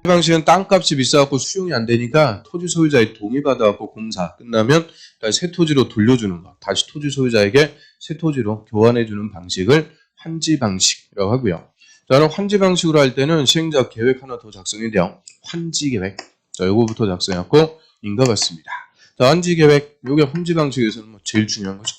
방식은 땅값이 비싸갖고 수용이 안 되니까 토지 소유자의 동의 받아갖고 공사 끝나면 다시 새 토지로 돌려주는 거. 다시 토지 소유자에게 새 토지로 교환해주는 방식을 환지 방식이라고 하고요. 저는 환지 방식으로 할 때는 시행자 계획 하나 더 작성해야 돼요. 환지 계획. 자, 요거부터 작성해갖고 인가받습니다. 자, 환지 계획. 요게 환지 방식에서는 뭐 제일 중요한 거죠.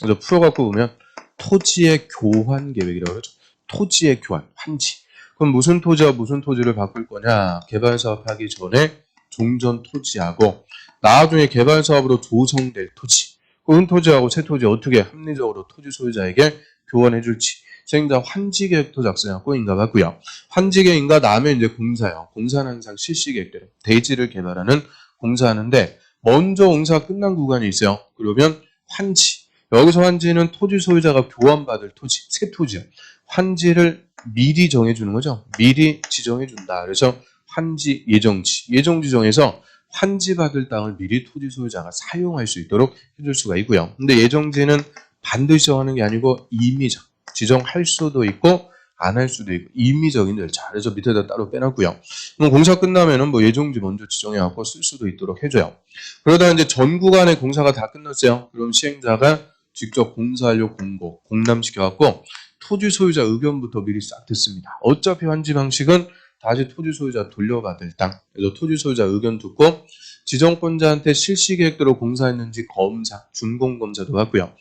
그래서 풀어갖고 보면 토지의 교환 계획이라고 그러죠. 토지의 교환, 환지. 그럼 무슨 토지와 무슨 토지를 바꿀 거냐? 개발 사업하기 전에 종전 토지하고 나중에 개발 사업으로 조성될 토지. 그 은 토지하고 새 토지 어떻게 합리적으로 토지 소유자에게 교환해 줄지. 시행자 환지 계획도 작성하고 인가받고요. 환지 계획 인가 다음에 이제 공사요. 공사는 항상 실시 계획대로 대지를 개발하는 공사하는데 먼저 공사 끝난 구간이 있어요. 그러면 환지. 여기서 환지는 토지 소유자가 교환받을 토지, 새 토지요. 환지를 미리 정해주는 거죠. 미리 지정해준다. 그래서 환지 예정지. 예정지 정해서 환지 받을 땅을 미리 토지 소유자가 사용할 수 있도록 해줄 수가 있고요. 근데 예정지는 반드시 정하는 게 아니고 임의적. 지정할 수도 있고 안 할 수도 있고 임의적인 절차. 그래서 밑에다 따로 빼놨고요. 그럼 공사 끝나면은 뭐 예정지 먼저 지정해갖고 쓸 수도 있도록 해줘요. 그러다 이제 전 구간의 공사가 다 끝났어요. 그럼 시행자가 직접 공사하려 공고, 공람시켜갖고 토지 소유자 의견부터 미리 싹 듣습니다. 어차피 환지 방식은 다시 토지 소유자 돌려받을 땅. 그래서 토지 소유자 의견 듣고 지정권자한테 실시 계획대로 공사했는지 검사, 준공검사도 받고요.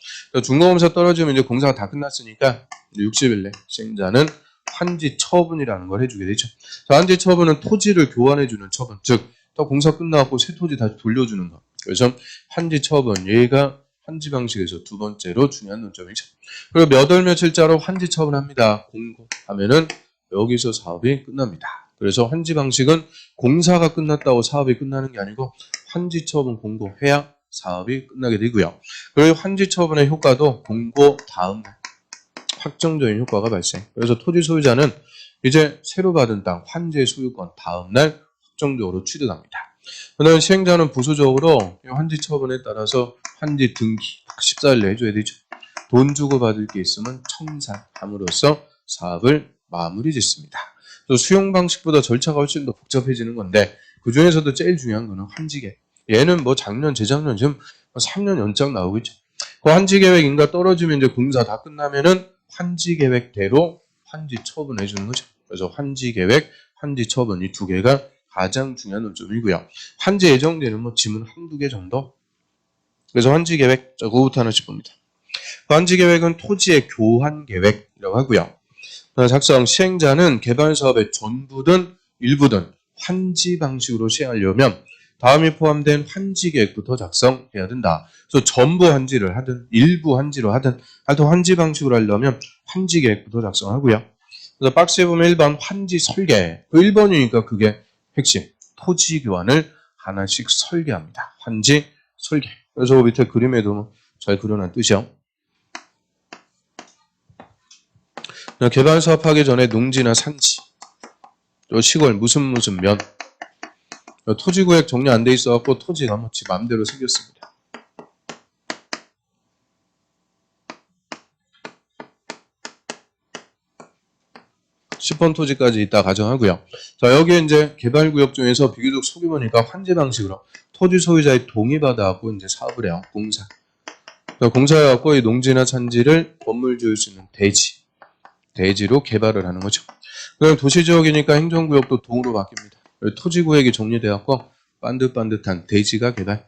준공검사 떨어지면 이제 공사가 다 끝났으니까 60일 내 시행자는 환지 처분이라는 걸 해주게 되죠. 환지 처분은 토지를 교환해주는 처분, 즉 또 공사 끝나고 새 토지 다시 돌려주는 것. 그래서 환지 처분, 얘가 환지 방식에서 두 번째로 중요한 논점이죠. 그리고 몇 월 며칠자로 환지 처분합니다. 공고하면은 여기서 사업이 끝납니다. 그래서 환지 방식은 공사가 끝났다고 사업이 끝나는 게 아니고 환지 처분 공고해야 사업이 끝나게 되고요. 그리고 환지 처분의 효과도 공고 다음 날 확정적인 효과가 발생. 그래서 토지 소유자는 이제 새로 받은 땅 환지 소유권 다음 날 확정적으로 취득합니다. 그다음 시행자는 부수적으로 환지 처분에 따라서 환지 등기 14일 내에 해줘야 되죠. 돈 주고 받을 게 있으면 청산함으로써 사업을 마무리 짓습니다. 또 수용 방식보다 절차가 훨씬 더 복잡해지는 건데 그 중에서도 제일 중요한 거는 환지 계획. 얘는 뭐 작년, 재작년 지금 3년 연장 나오고 있죠. 그 환지 계획 인가 떨어지면 이제 공사 다 끝나면은 환지 계획대로 환지 처분해 주는 거죠. 그래서 환지 계획, 환지 처분 이 두 개가 가장 중요한 논점이고요. 환지 예정되는 뭐 지문 한두 개 정도. 그래서 환지 계획, 그거부터 하나씩 봅니다. 환지 계획은 토지의 교환 계획이라고 하고요. 작성 시행자는 개발 사업의 전부든 일부든 환지 방식으로 시행하려면 다음에 포함된 환지 계획부터 작성해야 된다. 그래서 전부 환지를 하든 일부 환지로 하든 하여튼 환지 방식으로 하려면 환지 계획부터 작성하고요. 그래서 박스에 보면 1번 환지 설계. 그 1번이니까 그게 핵심. 토지 교환을 하나씩 설계합니다. 환지 설계. 그래서 밑에 그림에도 잘 그려놓은 뜻이요. 개발 사업하기 전에 농지나 산지, 또 시골 무슨 면, 토지구획 정리 안 돼 있어갖고 토지가 뭐 지 맘대로 생겼습니다. 10번 토지까지 있다 가정하고요. 자, 여기에 이제 개발구역 중에서 비교적 소규모니까 환지 방식으로 토지 소유자의 동의 받아갖고 이제 사업을 해요. 공사. 공사해갖고 이 농지나 산지를 건물 지을 수 있는 대지로 개발을 하는 거죠. 그다음 도시지역이니까 행정구역도 동으로 바뀝니다. 토지구획이 정리되었고 반듯반듯한 대지가 개발.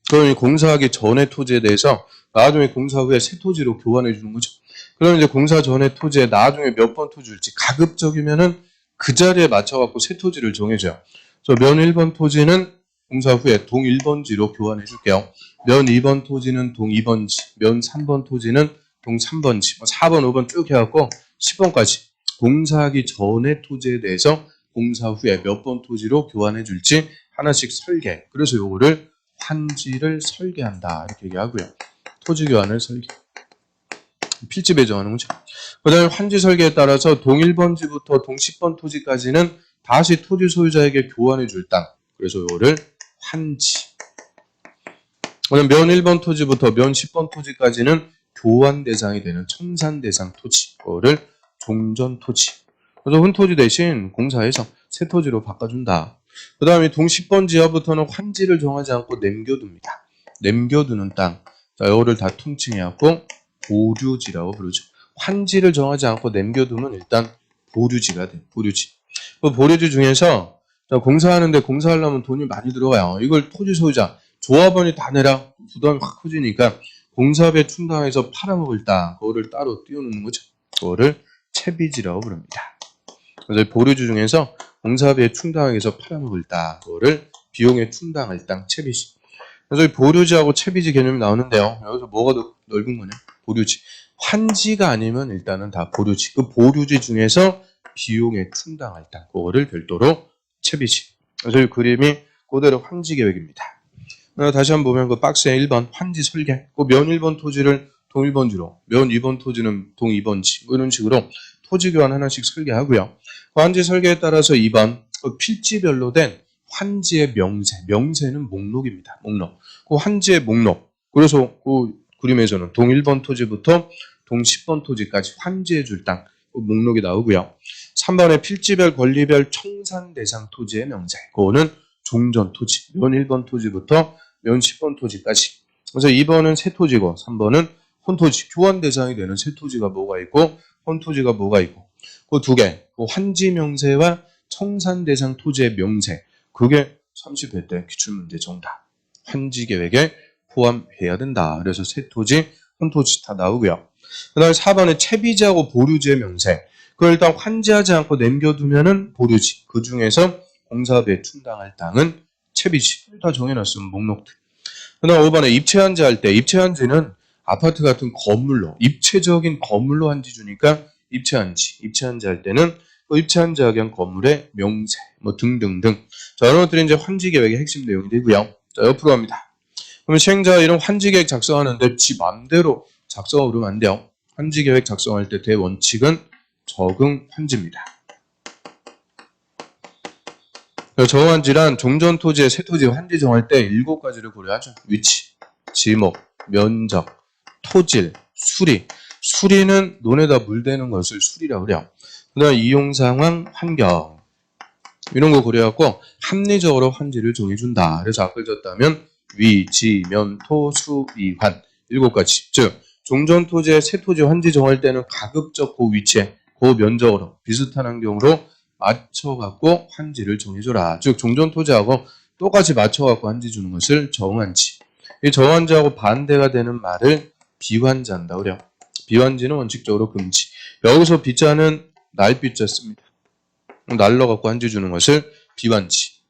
그럼 공사하기 전의 토지에 대해서 나중에 공사 후에 새 토지로 교환해 주는 거죠. 그럼 이제 공사 전의 토지에 나중에 몇 번 토지일지 가급적이면은 그 자리에 맞춰갖고 새 토지를 정해줘요. 그래서 면 1번 토지는 공사 후에 동 1번지로 교환해 줄게요. 면 2번 토지는 동 2번지, 면 3번 토지는 동 3번지, 4번, 5번 쭉 해갖고 10번까지 공사하기 전의 토지에 대해서 공사 후에 몇 번 토지로 교환해 줄지 하나씩 설계. 그래서 요거를 환지를 설계한다 이렇게 얘기하고요. 토지 교환을 설계. 필지 배정하는 거죠. 그 다음에 환지 설계에 따라서 동 1번지부터 동 10번 토지까지는 다시 토지 소유자에게 교환해 줄 땅. 그래서 요거를 환지. 그다음 면 1번 토지부터 면 10번 토지까지는 교환 대상이 되는 청산 대상 토지, 그거를 종전 토지. 그래서 훈토지 대신 공사에서 새 토지로 바꿔준다. 그 다음에 동 10번 지하부터는 환지를 정하지 않고 남겨둡니다. 남겨두는 땅. 자, 이거를 다 통칭해갖고 보류지라고 부르죠. 환지를 정하지 않고 남겨두면 일단 보류지가 돼. 보류지. 그 보류지 중에서 자, 공사하는데 공사하려면 돈이 많이 들어가요. 이걸 토지 소유자, 조합원이 다 내라. 부담이 확 커지니까 공사비에 충당해서 팔아먹을 땅. 그거를 따로 띄워놓는 거죠. 그거를 채비지라고 부릅니다. 그래서 보류지 중에서 공사비에 충당하기 위해서 팔아먹을 땅, 그거를 비용에 충당할 땅, 채비지. 그래서 이 보류지하고 채비지 개념이 나오는데요. 여기서 뭐가 더 넓은 거냐? 보류지. 환지가 아니면 일단은 다 보류지. 그 보류지 중에서 비용에 충당할 땅, 그거를 별도로 채비지. 그래서 이 그림이 그대로 환지 계획입니다. 다시 한번 보면 그 박스에 1번 환지 설계. 그 면 1번 토지를 동 1번지로, 면 2번 토지는 동 2번지. 뭐 이런 식으로 토지 교환 하나씩 설계하고요. 환지 설계에 따라서 2번 필지별로 된 환지의 명세. 명세는 목록입니다. 목록. 그 환지의 목록. 그래서 그 그림에서는 동 1번 토지부터 동 10번 토지까지 환지해 줄 땅. 그 목록이 나오고요. 3번에 필지별 권리별 청산 대상 토지의 명세. 그거는 종전 토지. 면 1번 토지부터 면 10번 토지까지. 그래서 2번은 새 토지고 3번은 혼토지. 교환 대상이 되는 새 토지가 뭐가 있고 혼토지가 뭐가 있고. 그 두 개. 그 환지 명세와 청산 대상 토지의 명세. 그게 30회 때 기출문제 정답. 환지 계획에 포함해야 된다. 그래서 새 토지, 혼토지 다 나오고요. 그 다음에 4번에 채비지하고 보류지의 명세. 그걸 일단 환지하지 않고 남겨두면은 보류지. 그 중에서 공사비에 충당할 땅은 채비지. 다 정해놨으면 목록들. 그 다음 5번에 입체한지 할 때, 입체한지는 아파트 같은 건물로, 입체적인 건물로 한지 주니까 입체한지 할 때는 그 입체한지 하기엔 건물의 명세, 뭐 등등등. 자, 이런 것들이 이제 환지 계획의 핵심 내용이 되고요. 자, 옆으로 갑니다. 그러면 시행자가 이런 환지 계획 작성하는데 지 맘대로 작성하고 그러면 안 돼요. 환지 계획 작성할 때 대원칙은 적응 환지입니다. 정환지란 종전 토지의 새 토지 환지 정할 때 7가지를 고려하죠. 위치, 지목, 면적, 토질, 수리. 수리는 논에다 물대는 것을 수리라고 그래요. 그 다음에 이용 상황, 환경. 이런 거 고려하고 합리적으로 환지를 정해준다. 그래서 앞을 졌다면 위, 지, 면, 토, 수, 이, 환. 7가지. 즉, 종전 토지의 새 토지 환지 정할 때는 가급적 그 위치에, 그 면적으로, 비슷한 환경으로 맞춰갖고 환지를 정해줘라. 즉, 종전 토지하고 똑같이 맞춰갖고 환지 주는 것을 정환지. 이 정환지하고 반대가 되는 말을 비환지 한다 그래요. 비환지는 원칙적으로 금지. 여기서 비자는 날비자 씁니다. 날로 갖고 환지 주는 것을 비환지.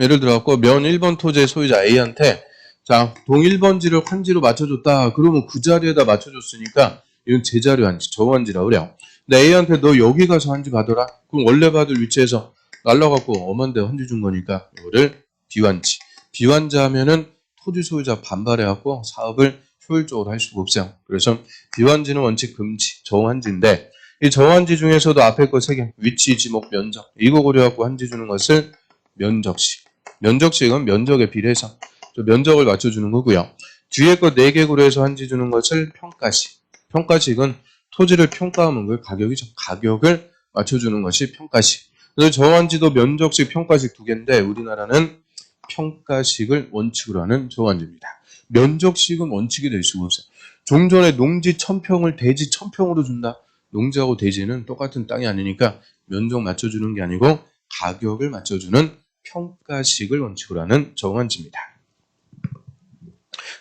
예를 들어갖고 면 1번 토지의 소유자 A한테 자, 동 1번지를 환지로 맞춰줬다. 그러면 그 자리에다 맞춰줬으니까 이건 제자리 환지, 저환지라고 그래요. 근데 A한테 너 여기 가서 환지 받아라. 그럼 원래 받을 위치에서 날라갖고 엄한 데 환지 준 거니까 이거를 비환지. 비환지 하면은 토지 소유자 반발해갖고 사업을 효율적으로 할 수가 없어요. 그래서 비환지는 원칙 금지, 저환지인데 이 저환지 중에서도 앞에 거 3개, 위치, 지목, 면적. 이거 고려갖고 환지 주는 것을 면적식. 면적식은 면적에 비례해서 면적을 맞춰주는 거고요. 뒤에 거 4개 고려해서 환지 주는 것을 평가식. 평가식은 토지를 평가하는 걸 가격이죠. 가격을 맞춰주는 것이 평가식. 그래서 저환지도 면적식, 평가식 2개인데 우리나라는 평가식을 원칙으로 하는 저환지입니다. 면적식은 원칙이 될 수가 없어요. 종전에 농지 1000평을 대지 1000평으로 준다. 농지하고 대지는 똑같은 땅이 아니니까 면적 맞춰주는 게 아니고 가격을 맞춰주는 평가식을 원칙으로 하는 저환지입니다.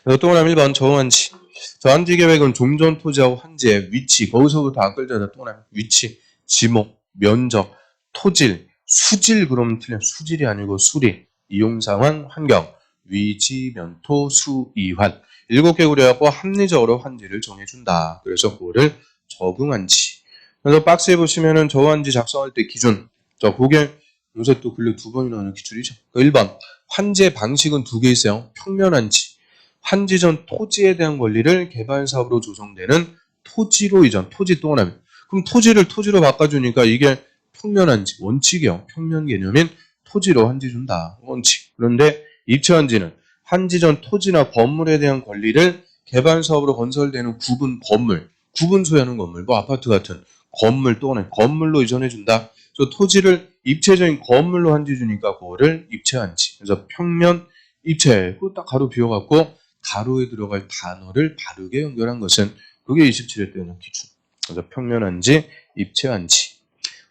동그라미 1번 저환지. 저환지 계획은 종전 토지하고 환지의 위치, 거기서부터 앞글자다 동그라미. 위치, 지목, 면적, 토질, 수질 그러면 틀려. 수질이 아니고 수리, 이용 상황, 환경, 위지, 면토, 수, 이환. 7개 고려하고 합리적으로 환지를 정해준다. 그래서 그거를 적응환지. 그래서 박스에 보시면은 저환지 작성할 때 기준. 자, 그게 요새 또 근래 2번이 나오는 기출이죠. 1번. 환지의 방식은 2개 있어요. 평면환지. 환지 전 토지에 대한 권리를 개발사업으로 조성되는 토지로 이전. 토지 동그라미. 그럼 토지를 토지로 바꿔주니까 이게 평면환지. 원칙이요. 평면 개념인 토지로 환지 준다. 원칙. 그런데 입체환지는 환지 전 토지나 건물에 대한 권리를 개발 사업으로 건설되는 구분 건물, 구분 소유하는 건물, 뭐 아파트 같은 건물 또는 건물로 이전해준다. 저 토지를 입체적인 건물로 한지 주니까 그거를 입체한지. 그래서 평면 입체, 그거 딱 가로 비워갖고 가로에 들어갈 단어를 바르게 연결한 것은 그게 27회 때는 기준. 그래서 평면한지, 입체한지.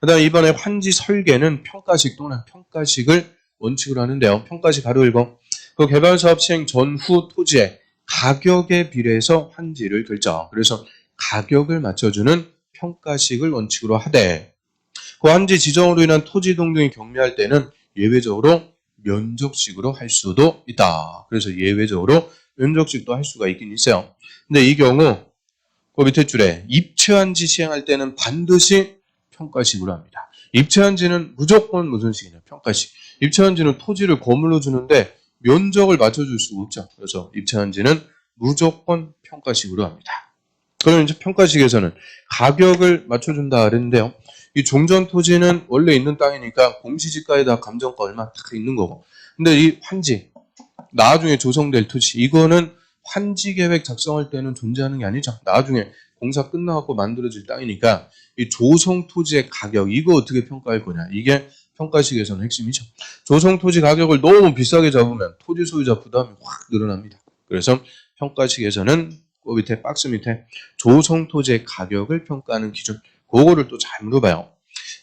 그 다음 이번에 환지 설계는 평가식 또는 평가식을 원칙으로 하는데요. 평가식 가로 읽어. 그 개발사업 시행 전후 토지의 가격에 비례해서 환지를 결정. 그래서 가격을 맞춰주는 평가식을 원칙으로 하되 그 환지 지정으로 인한 토지 이동 등이 경미할 때는 예외적으로 면적식으로 할 수도 있다. 그래서 예외적으로 면적식도 할 수가 있긴 있어요. 근데 이 경우 그 밑에 줄에 입체환지 시행할 때는 반드시 평가식으로 합니다. 입체환지는 무조건 무슨 식이냐? 평가식. 입체환지는 토지를 거물로 주는데 면적을 맞춰줄 수가 없죠. 그래서 입체환지는 무조건 평가식으로 합니다. 그럼 이제 평가식에서는 가격을 맞춰준다 그랬는데요. 이 종전 토지는 원래 있는 땅이니까 공시지가에다 감정가 얼마 딱 있는 거고. 근데 이 환지, 나중에 조성될 토지, 이거는 환지 계획 작성할 때는 존재하는 게 아니죠. 나중에 공사 끝나갖고 만들어질 땅이니까 이 조성 토지의 가격, 이거 어떻게 평가할 거냐. 이게 평가식에서는 핵심이죠. 조성 토지 가격을 너무 비싸게 잡으면 토지 소유자 부담이 확 늘어납니다. 그래서 평가식에서는 그 밑에 박스 밑에 조성 토지의 가격을 평가하는 기준, 그거를 또 잘 물어봐요.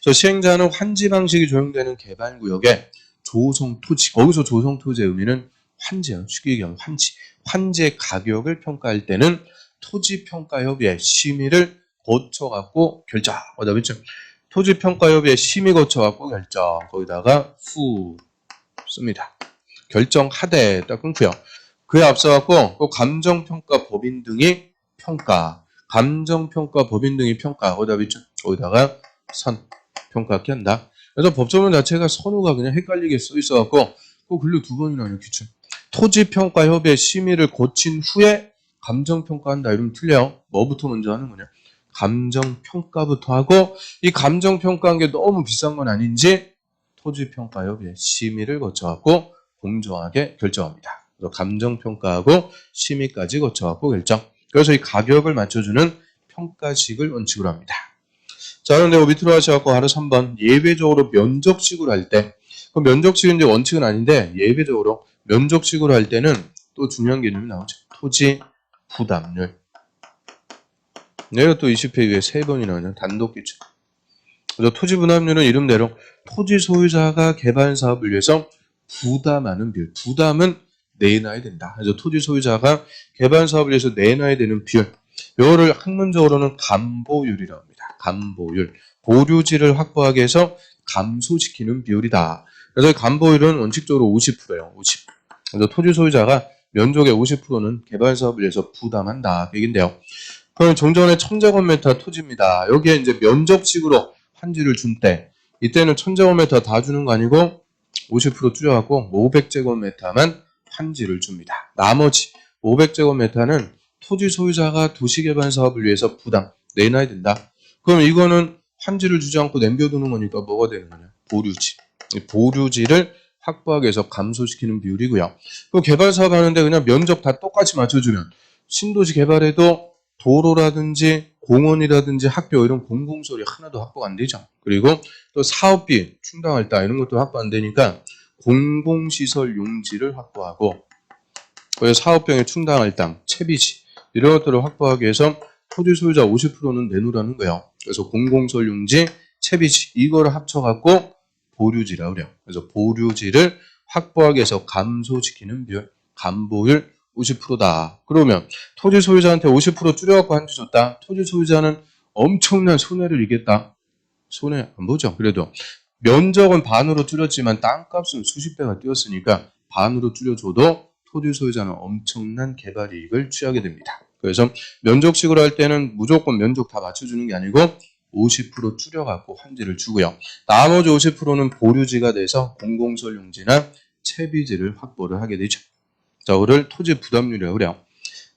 그래서 시행자는 환지 방식이 적용되는 개발구역에 조성 토지, 거기서 조성 토지의 의미는 환지예요. 쉽게 얘기하면 환지. 환지의 가격을 평가할 때는 토지평가협의회 심의를 거쳐갖고 결정. 그다음에 토지평가협의회 심의 거쳐갖고 결정. 거기다가 후 씁니다. 결정하되 딱 끊고요. 그에 앞서갖고 그 감정평가 법인 등이 평가. 감정평가 법인 등이 평가. 거기다가 선 평가하게 한다. 그래서 법조문 자체가 선우가 그냥 헷갈리게 써 있어갖고 그 근로 두 번이나 하는 기준. 토지평가협의회 심의를 거친 후에 감정평가한다. 이러면 틀려요. 뭐부터 먼저 하는 거냐. 감정평가부터 하고 이 감정평가한 게 너무 비싼 건 아닌지 토지평가협의회 심의를 거쳐갖고 공정하게 결정합니다. 그래서 감정평가하고 심의까지 거쳐갖고 결정. 그래서 이 가격을 맞춰주는 평가식을 원칙으로 합니다. 자, 그런데 밑으로 하셔갖고 하루 3번 예외적으로 면적식으로 할 때, 그 면적식은 이제 원칙은 아닌데 예외적으로 면적식으로 할 때는 또 중요한 개념이 나오죠. 토지 부담률. 내가 또 20페이지에 3번이 나오냐. 단독 기준. 그래서 토지 부담률은 이름대로 토지 소유자가 개발 사업을 위해서 부담하는 비율. 부담은 내놔야 된다. 그래서 토지 소유자가 개발 사업을 위해서 내놔야 되는 비율. 이거를 학문적으로는 감보율이라고 합니다. 감보율. 보류지를 확보하기 위해서 감소시키는 비율이다. 그래서 감보율은 원칙적으로 50%예요. 50. 그래서 토지 소유자가 면적의 50%는 개발 사업을 위해서 부담한다. 얘긴데요. 그럼 종전의 1000제곱미터 토지입니다. 여기에 이제 면적식으로 환지를 준 때, 이때는 1000제곱미터 다 주는 거 아니고 50% 줄여갖고 500제곱미터만 환지를 줍니다. 나머지 500제곱미터는 토지 소유자가 도시개발 사업을 위해서 부담 내놔야 된다. 그럼 이거는 환지를 주지 않고 남겨두는 거니까 뭐가 되는 거냐? 보류지. 보류지를 확보하기 위해서 감소시키는 비율이고요. 그 개발 사업 하는데 그냥 면적 다 똑같이 맞춰주면 신도시 개발에도 도로라든지 공원이라든지 학교 이런 공공소리 하나도 확보가 안 되죠. 그리고 또 사업비 충당할 때 이런 것도 확보 안 되니까 공공시설 용지를 확보하고 사업비용에 충당할 땅, 채비지 이런 것들을 확보하기 위해서 토지 소유자 50%는 내놓으라는 거예요. 그래서 공공시설 용지, 채비지 이거를 합쳐갖고 보류지라고 그래요. 그래서 보류지를 확보하기 위해서 감소시키는 비율, 감보율 50%다. 그러면 토지 소유자한테 50% 줄여갖고 한지 줬다. 토지 소유자는 엄청난 손해를 입겠다. 손해 안 보죠. 그래도 면적은 반으로 줄였지만 땅값은 수십 배가 뛰었으니까 반으로 줄여줘도 토지 소유자는 엄청난 개발 이익을 취하게 됩니다. 그래서 면적식으로 할 때는 무조건 면적 다 맞춰주는 게 아니고 50% 줄여갖고 환지를 주고요. 나머지 50%는 보류지가 돼서 공공시설 용지나 채비지를 확보를 하게 되죠. 자, 그걸 토지 부담률이라고 그래요.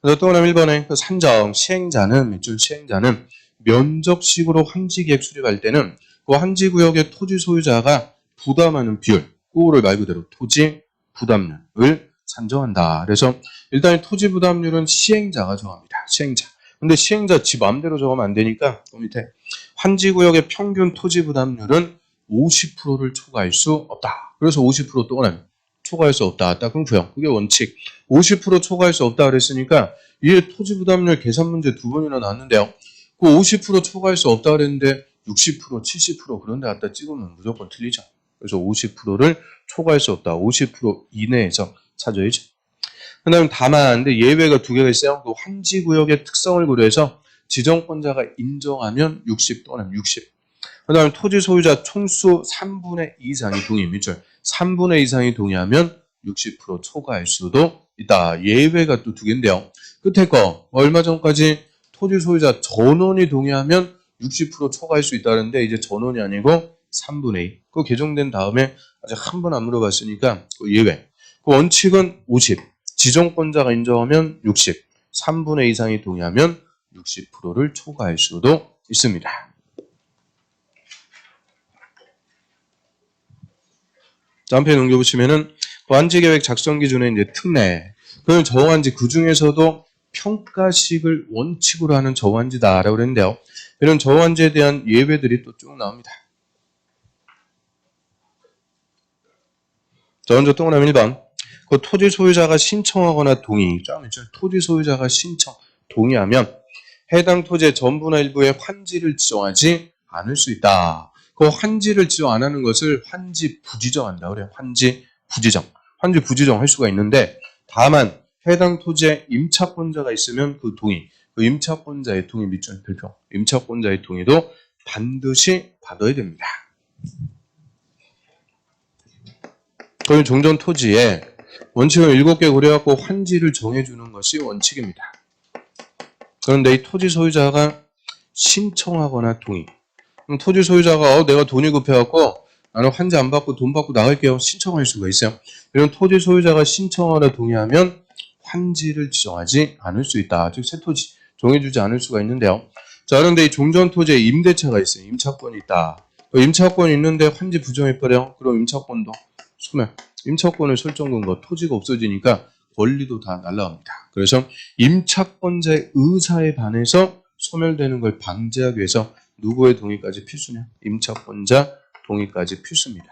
그래서 또 하나 1번에 산정 시행자는 밑줄 시행자는 면적식으로 환지계획 수립할 때는 그 환지구역의 토지 소유자가 부담하는 비율, 그거를 말 그대로 토지 부담률을 산정한다. 그래서 일단 토지 부담률은 시행자가 정합니다. 시행자. 근데 시행자 지 마음대로 정하면 안 되니까 그 밑에 환지구역의 평균 토지 부담률은 50%를 초과할 수 없다. 그래서 50% 또는 초과할 수 없다. 딱 끊고요. 그게 원칙. 50% 초과할 수 없다 그랬으니까 이게 토지 부담률 계산 문제 두 번이나 나왔는데요. 그 50% 초과할 수 없다 그랬는데 60%, 70% 그런 데 갖다 찍으면 무조건 틀리죠. 그래서 50%를 초과할 수 없다. 50% 이내에서 찾아야죠. 그 다음에 다만, 근데 예외가 두 개가 있어요. 그 환지구역의 특성을 고려해서 지정권자가 인정하면 60 또는 60. 그 다음에 토지 소유자 총수 3분의 2 이상이 동의, 밑줄 3분의 2 이상이 동의하면 60% 초과할 수도 있다. 예외가 또 두 개인데요. 끝에 거, 얼마 전까지 토지 소유자 전원이 동의하면 60% 초과할 수 있다는데 이제 전원이 아니고 3분의 2. 그거 개정된 다음에 아직 한 번 안 물어봤으니까 그 예외. 그 원칙은 50. 지정권자가 인정하면 60. 3분의 2 이상이 동의하면 60%를 초과할 수도 있습니다. 다음 페이지 넘겨보시면은 환지계획 작성 기준의 이제 특례. 그럼 저환지 그 중에서도 평가식을 원칙으로 하는 저환지다라고 그랬는데요. 이런 저환지에 대한 예외들이 또 쭉 나옵니다. 자, 먼저 동그라미 1번. 그 토지 소유자가 신청하거나 동의. 토지 소유자가 신청, 동의하면 해당 토지의 전부나 일부에 환지를 지정하지 않을 수 있다. 그 환지를 지정 안 하는 것을 환지 부지정한다 그래요. 환지 부지정. 환지 부지정 할 수가 있는데 다만 해당 토지에 임차권자가 있으면 그 동의, 그 임차권자의 동의 밑줄 별표. 임차권자의 동의도 반드시 받아야 됩니다. 그럼 종전 토지에 원칙을 7개 고려하고 환지를 정해주는 것이 원칙입니다. 그런데 이 토지 소유자가 신청하거나 동의. 그럼 토지 소유자가 내가 돈이 급해갖고 나는 환지 안 받고 돈 받고 나갈게요. 신청할 수가 있어요. 이런 토지 소유자가 신청하거나 동의하면 환지를 지정하지 않을 수 있다. 즉 새토지 정해주지 않을 수가 있는데요. 자, 그런데 이 종전 토지에 임대차가 있어요. 임차권이 있다. 임차권이 있는데 환지 부정해버려. 그럼 임차권도 소멸. 임차권을 설정한 거 토지가 없어지니까 권리도 다 날라갑니다. 그래서 임차권자의 의사에 반해서 소멸되는 걸 방지하기 위해서 누구의 동의까지 필수냐? 임차권자 동의까지 필수입니다.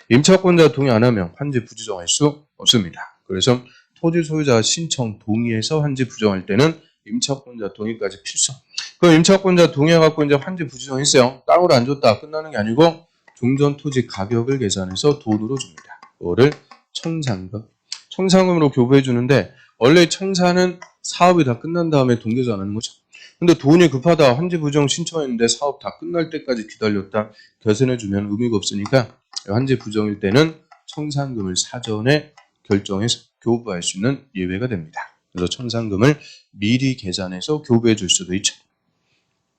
임차권자 동의 안 하면 환지 부지정할 수 없습니다. 그래서 토지 소유자 신청 동의해서 환지 부정할 때는 임차권자 동의까지 필수. 그럼 임차권자 동의해갖고 이제 환지 부지정했어요. 땅을 안 줬다. 끝나는 게 아니고 종전 토지 가격을 계산해서 돈으로 줍니다. 그거를 청산금. 청산금으로 교부해 주는데 원래 청산은 사업이 다 끝난 다음에 돈 계산하는 거죠. 근데 돈이 급하다. 환지 부정 신청했는데 사업 다 끝날 때까지 기다렸다. 계산해 주면 의미가 없으니까 환지 부정일 때는 청산금을 사전에 결정해서 교부할 수 있는 예외가 됩니다. 그래서 청산금을 미리 계산해서 교부해 줄 수도 있죠.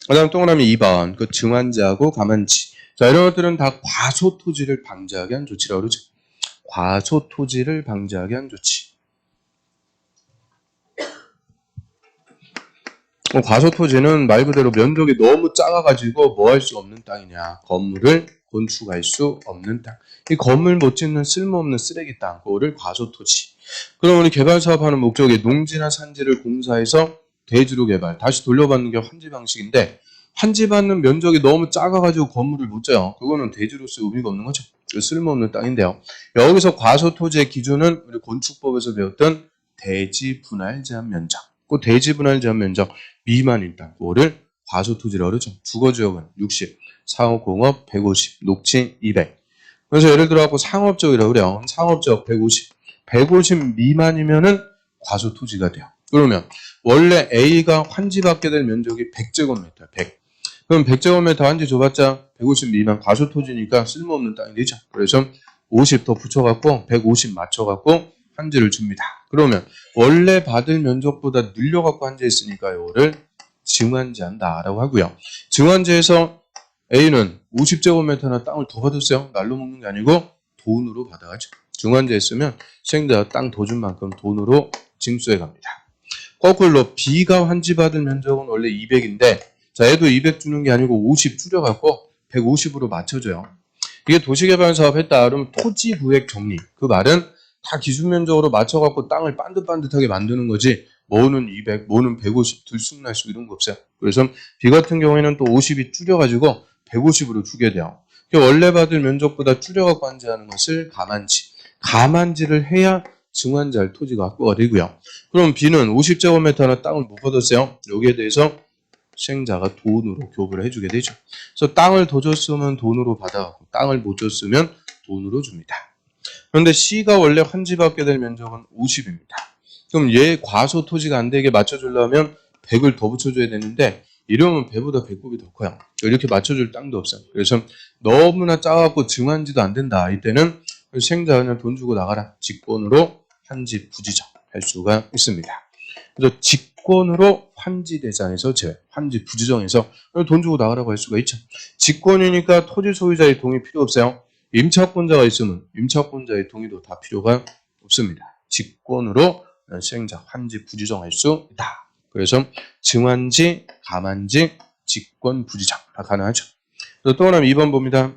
그 다음 동그라미 2번. 그 증환지하고 감환지. 자, 이런 것들은 다 과소토지를 방지하게 한 조치라고 그러죠. 과소토지를 방지하게 한 조치. 과소토지는 말 그대로 면적이 너무 작아가지고 뭐 할 수 없는 땅이냐. 건물을 건축할 수 없는 땅. 이 건물 못 짓는 쓸모없는 쓰레기 땅. 그거를 과소토지. 그럼 우리 개발사업하는 목적이 농지나 산지를 공사해서 대지로 개발. 다시 돌려받는 게 환지 방식인데 환지받는 면적이 너무 작아가지고 건물을 못 져요. 그거는 대지로서 의미가 없는 거죠. 쓸모없는 땅인데요. 여기서 과소토지의 기준은 우리 건축법에서 배웠던 대지 분할 제한 면적. 그 대지 분할 제한 면적 미만인 땅. 그거를 과소토지라고 그러죠. 주거지역은 60, 상업공업 150, 녹지 200. 그래서 예를 들어 상업지역이라고 그래요. 상업지역 150. 150 미만이면은 과소토지가 돼요. 그러면 원래 A가 환지받게 될 면적이 100제곱미터, 100. 그럼 100제곱미터 환지 줘봤자 150 미만 과소토지니까 쓸모없는 땅이 되죠. 그래서 50 더 붙여갖고 150 맞춰갖고 환지를 줍니다. 그러면 원래 받을 면적보다 늘려갖고 환지했으니까 이거를 증환지한다라고 하고요. 증환지에서 A는 50제곱미터나 땅을 더 받았어요. 날로 먹는 게 아니고 돈으로 받아가죠. 증환지했으면 시행자 땅 더 준 만큼 돈으로 징수해 갑니다. 거꾸로 B가 환지받을 면적은 원래 200인데 자 얘도 200 주는 게 아니고 50 줄여갖고 150으로 맞춰줘요. 이게 도시개발 사업 했다 그러면 토지 구획 정리. 그 말은 다 기준면적으로 맞춰갖고 땅을 반듯반듯하게 만드는 거지 뭐는 200, 뭐는 150 들쑥날쑥 이런 거 없어요. 그래서 B 같은 경우에는 또 50이 줄여가지고 150으로 주게 돼요. 원래 받을 면적보다 줄여갖고 한지하는 것을 가만지. 가만지를 해야 증환자할 토지가 확보가 되고요. 그럼 B는 50제곱미터나 땅을 못 받았어요. 여기에 대해서 시행자가 돈으로 교부를 해주게 되죠. 그래서 땅을 더 줬으면 돈으로 받아가고 땅을 못 줬으면 돈으로 줍니다. 그런데 C가 원래 환지 받게 될 면적은 50입니다. 그럼 얘 과소 토지가 안 되게 맞춰주려면 100을 더 붙여줘야 되는데 이러면 배보다 배꼽이 더 커요. 이렇게 맞춰줄 땅도 없어요. 그래서 너무나 작아갖고 증환지도 안 된다. 이때는 시행자가 그냥 돈 주고 나가라. 직권으로 환지 부지정 할 수가 있습니다. 그래서 직권으로 환지 대상에서 제외, 환지 부지정에서 돈 주고 나가라고 할 수가 있죠. 직권이니까 토지 소유자의 동의 필요 없어요. 임차권자가 있으면 임차권자의 동의도 다 필요가 없습니다. 직권으로 시행자 환지 부지정할 수 있다. 그래서 증환지, 가만지, 직권 부지정 다 가능하죠. 또 하나 2번 봅니다.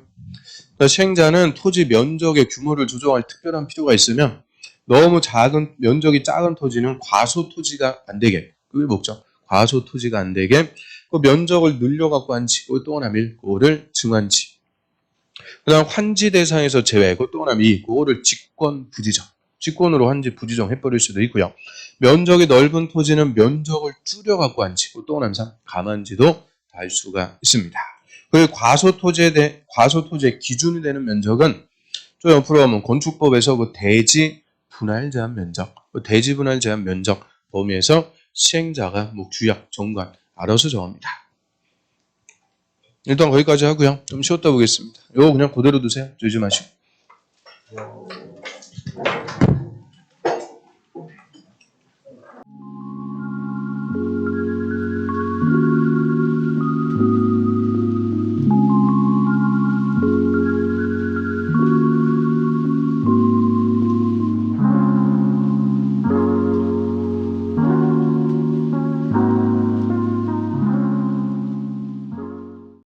시행자는 토지 면적의 규모를 조정할 특별한 필요가 있으면 너무 작은 면적이 작은 토지는 과소 토지가 안 되게 그게 목적. 과소 토지가 안 되게 그 면적을 늘려갖고 한지 또 하나 1 그거를 증환지. 그다음 환지 대상에서 제외 또 하나 2 그거를 직권 부지정. 직권으로 환지 부지정 해버릴 수도 있고요. 면적이 넓은 토지는 면적을 줄여갖고 한지 또 하나 3 가만지도 할 수가 있습니다. 그 과소 토지의 기준이 되는 면적은 좀 옆으로 가면 건축법에서 그 대지 분할 제한 면적, 대지 분할 제한 면적 범위에서 시행자가 규약 정관 알아서 정합니다. 일단 거기까지 하고요. 좀 쉬었다 보겠습니다. 이거 그냥 그대로 두세요. 주지 마시고.